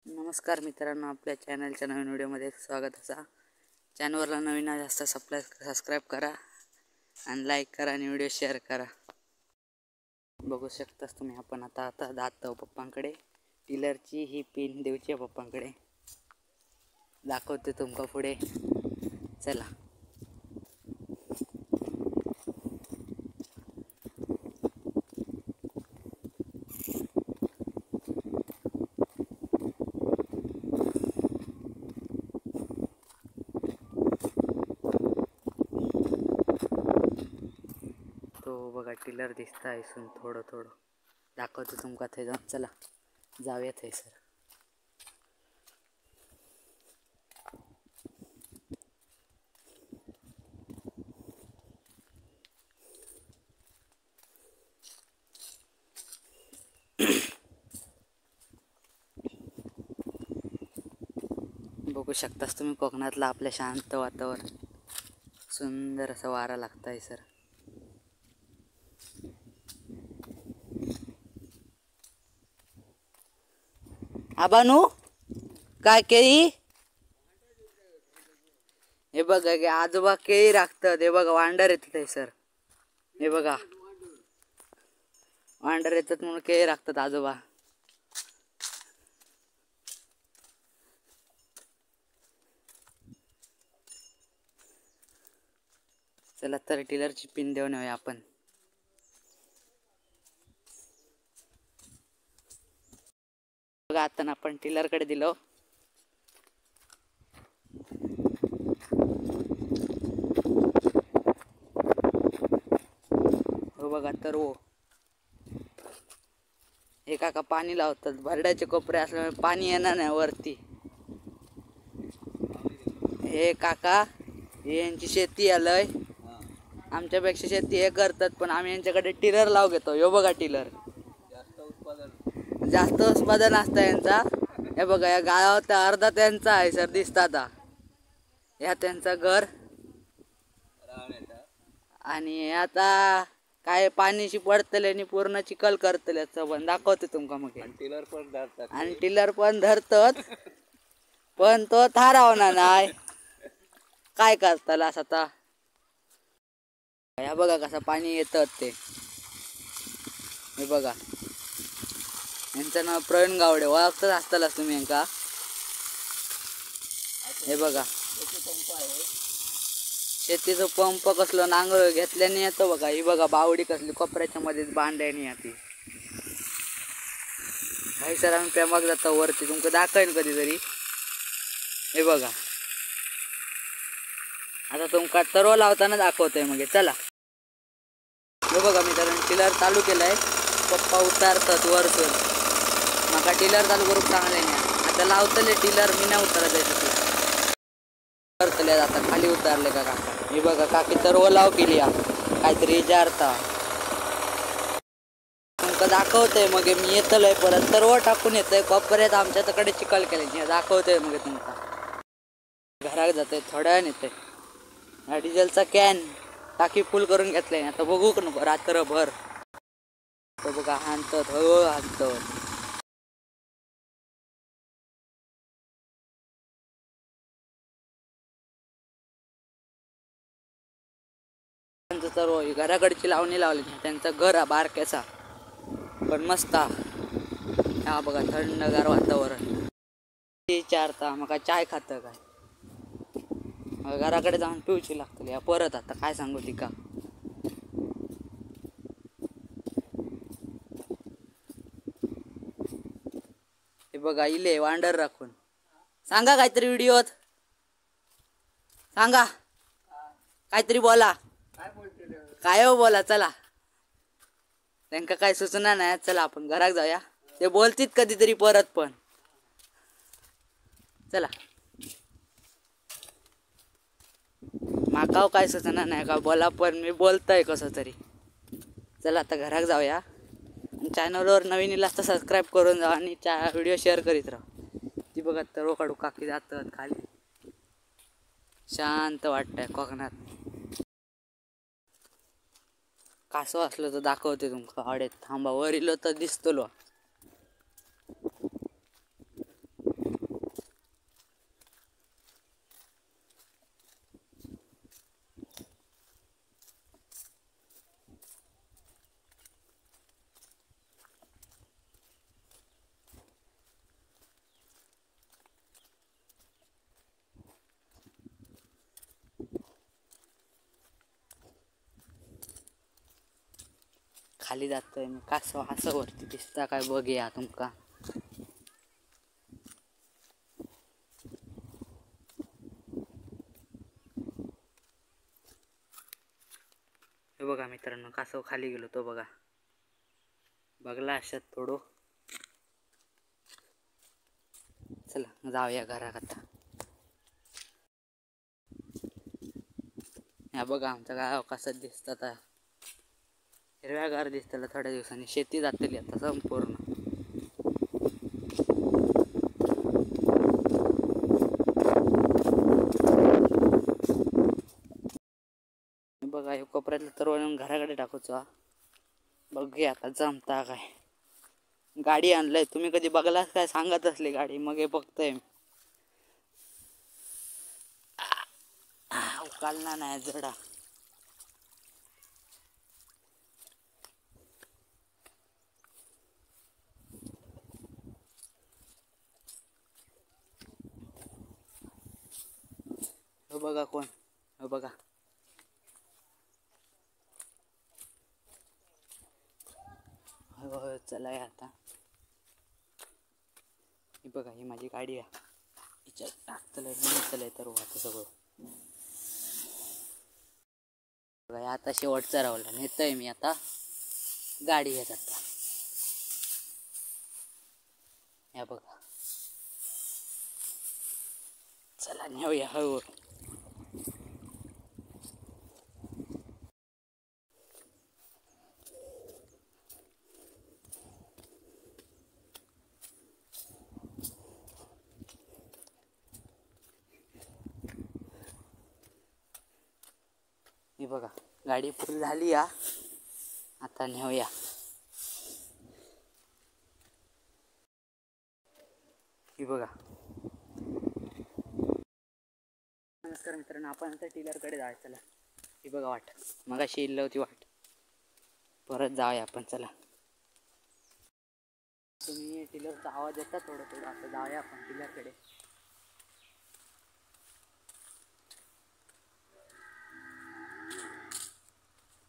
नमस्कार मित्रांनो, आपल्या चॅनलच्या नवीन व्हिडिओमध्ये स्वागत असा. चॅनलला नवीन जास्त सबस्क्राईब करा आणि लाईक करा आणि व्हिडिओ शेअर करा. बघू शकतास तुम्ही, आपण आता जातो पप्पांकडे. टिलरची ही पिन देऊची आहे पप्पांकडे. दाखवते तुमका पुढे, चला. तो बघा टिलर दिसता इथून थोडं दाखवतो तुमका. थंय जाऊन चला जाऊया थंय सर. बघू शकतास तुम्ही, कोकणातला आपल्या शांत वातावरण, सुंदर असा वारा लागताय सर. आबानू काय केळी, हे बघा की आजोबा केळी राखतात. हे बघा वांडर येतात सर. हे बघा वांडर येतात म्हणून केळी राखतात आजोबा. चला तर टिलरची पिन देऊन येऊया आपण. बघा आता आपण टिलरकडे दिलो. हो बघा तर हो, हे काका पाणी लावतात. भरड्याचे कोपरे असल्यामुळे पाणी येणार नाही वरती. हे काका यांची शेती आलंय, आमच्यापेक्षा शेती हे करतात, पण आम्ही यांच्याकडे टिलर लाव घेतो. हो बघा टिलर, जास्त उत्पादन असतं यांचा. हे बघा या गावात अर्धा त्यांचा आहे सर, दिसता आता. ह्या त्यांचं घर. आणि आता काय पाणीशी पडतले आणि पूर्ण चिखल करतले पण दाखवते तुमका मग. आणि टिलर पण धरतात, पण तो थारावणार नाही. काय करतालास आता. या बघा कसं पाणी येतं ते. हे बघा, यांचं नाव प्रवीण गावडे, ओळखतच असतालाच तुम्ही यांका. हे बघा शेतीचं पंप कसलं नांगर घेतल्याने येतो बघा. ही बघा बावडी कसली कोपऱ्याच्या मध्ये बांधायनी येते. काही सर आम्ही प्रेमाक जातो वरती, तुमचं दाखवेन कधीतरी. हे बघा आता तुमका तरवा लावताना दाखवतोय मग. चला. हे बघा मित्रांनो, टिलर चालू केलाय. पप्पा उतारतात वरतून. मका टिलर चालू करून चांगले नाही. आता लावतले टिलर, मी नाही उतरत आहे. उतरतले आता खाली उतारले का काका. हे बघा काकी तरव लाव केली, काहीतरी विचारता तुमका दाखवतोय मग. मी येतलोय परत तरव टाकून येतोय कोपऱ्यात. आमच्याकडे चिखल केले दाखवतोय मग तुमका. घरात जातोय थोड्या वेळ येतोय. हा डिझेलचा कॅन टाकी फुल करून घेतलाय. आता बघू नको रात्रभर. तो बघा हाणतात, हो हाणतात. तर घराकडची लावणी लावली. त्यांचं घर बारक्याचा पण मस्त. हा बघा थंडगार वातावरण. विचारता मग काय चाय खातं काय. घराकडे जाऊन पिऊची लागतली परत. आता काय सांगू ती का. हे बघा इले वांडर राखून. सांगा काहीतरी व्हिडिओत, सांगा काहीतरी बोला. काय हो बोला. चला त्यांका काय सुचना नाही. चला आपण घरात जाऊया. ते बोलतीत कधीतरी परत पण. चला. माकाव काय सुचना नाही का बोला, पण मी बोलतोय कसं तरी. चला आता घरात जाऊया. चॅनलवर नवीन येईल तर सबस्क्राईब करून जा आणि व्हिडिओ शेअर करीत राहा. ती बघा तरव काढू काकी जातात खाली. शांत वाटतंय कोकणात. कासव असलं तर दाखवते तुमका. आवडेत थांबा वर इलो तर दिसतलो. खाली जातोय मी कासव असं वरती दिसता काय बघूया तुमका. हे बघा मित्रांनो कासव खाली गेलो तो बघा. बघला अशात थोडं. चला जाऊया घरात आता. ह्या बघा आमचं गाव कसं दिसतात. हिरव्यागार दिसताला थोड्या दिवसांनी शेती जातली आता संपूर्ण. बघा हे कोपऱ्यातलं तर वळून घराकडे टाकूचा. बघूया आता जमता काय. गाडी आणलंय तुम्ही कधी बघलास काय सांगत असली गाडी मग हे बघतोय मी. उकालना नाही जडा. हो बघा कोण. हो बघा हो चला आता. ही बघा ही माझी गाडी आहे. हिच्यात टाकतलंय तर आता सगळं. बघा आता शेवटचा रावला नेतोय मी आता गाडी घेत आता. या बघा चला नेऊया हळू. ही बघा गाडी फुल झाली या. आता नेऊया. ही बघा. नमस्कार मित्रांनो आपण आता टिलरकडे जायचं. चला ही बघा वाट मगाशी इल्ल होती वाट. परत जाऊया आपण चला. तुम्ही टिलरचा आवाज येतात थोडं थोडं. आता जाऊया आपण टिलरकडे.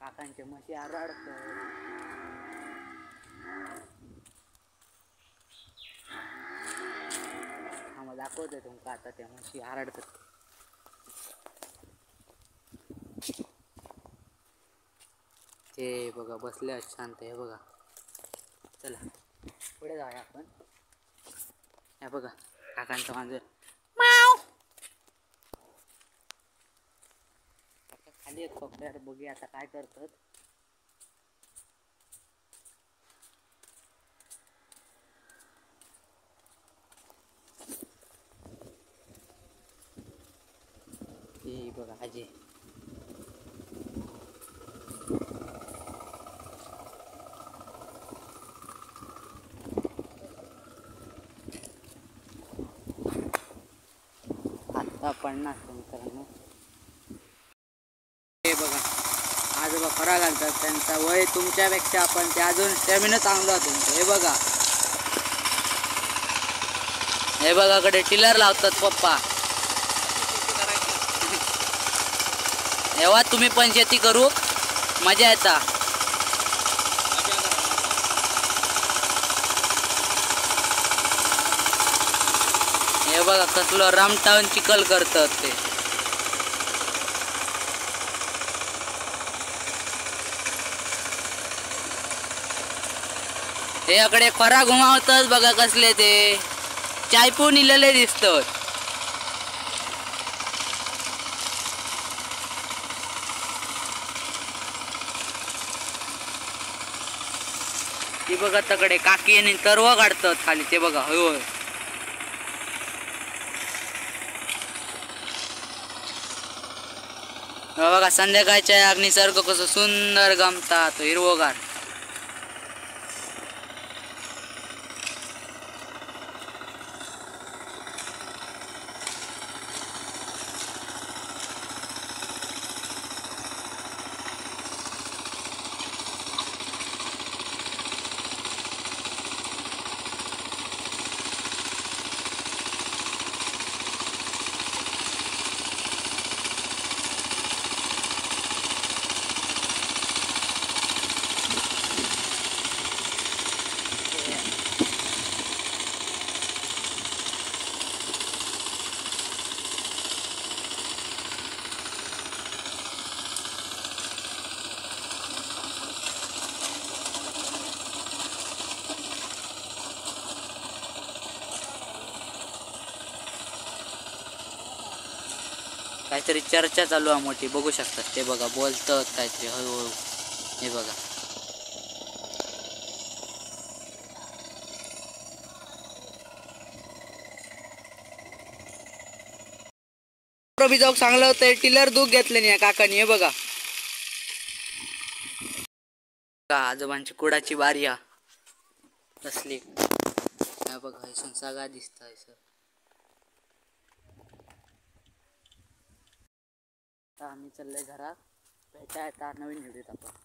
काकांचे म्हशी आरडत. मग दाखवतोय तुमका आता त्या म्हशी आरडतात. ते बघा बसले शांत. हे बघा चला पुढे जाऊया आपण. हे बघा काकांचं मांजर खाली आहेत कोपऱ्यात. बघूया आता काय करतात. ही बघा आजी. आता 50 मित्रांनो. हे बघा आजोबा खरा घालतात. त्यांचा वय तुमच्यापेक्षा पण ते अजून स्टॅमिना चांगला तुमचं. हे बघा हे बघा कडे टिलर लावतात पप्पा. तेव्हा तुम्ही पण शेती करू मजा येता. हे बघा कसलं रामटाऊन चिखल करतात ते. ते अकडे खरा घुमावतात बघा कसले ते. चायपून इलेले दिसतात. ती बघा तकडे काकी आणि तरवा काढतात खाली. ते बघा होय. बघा संध्याकाळच्या अग्निसर्ग कसं सुंदर गमतात हिरवगार. काहीतरी चर्चा चालू आहे मोठी, बघू शकतात ते बघा, बोलतात काहीतरी हळूहळू. हे बघा. बी जाऊ चांगलं होतं, टिलर दूध घेतले नाही काकानी. हे बघा आजोबांची कुडाची बारी हा कसली. हा बघा हैसून सगळा दिसत आहे सर. आता आम्ही चाललोय घरात, भेटा आता नवीन व्हिडिओत आपण.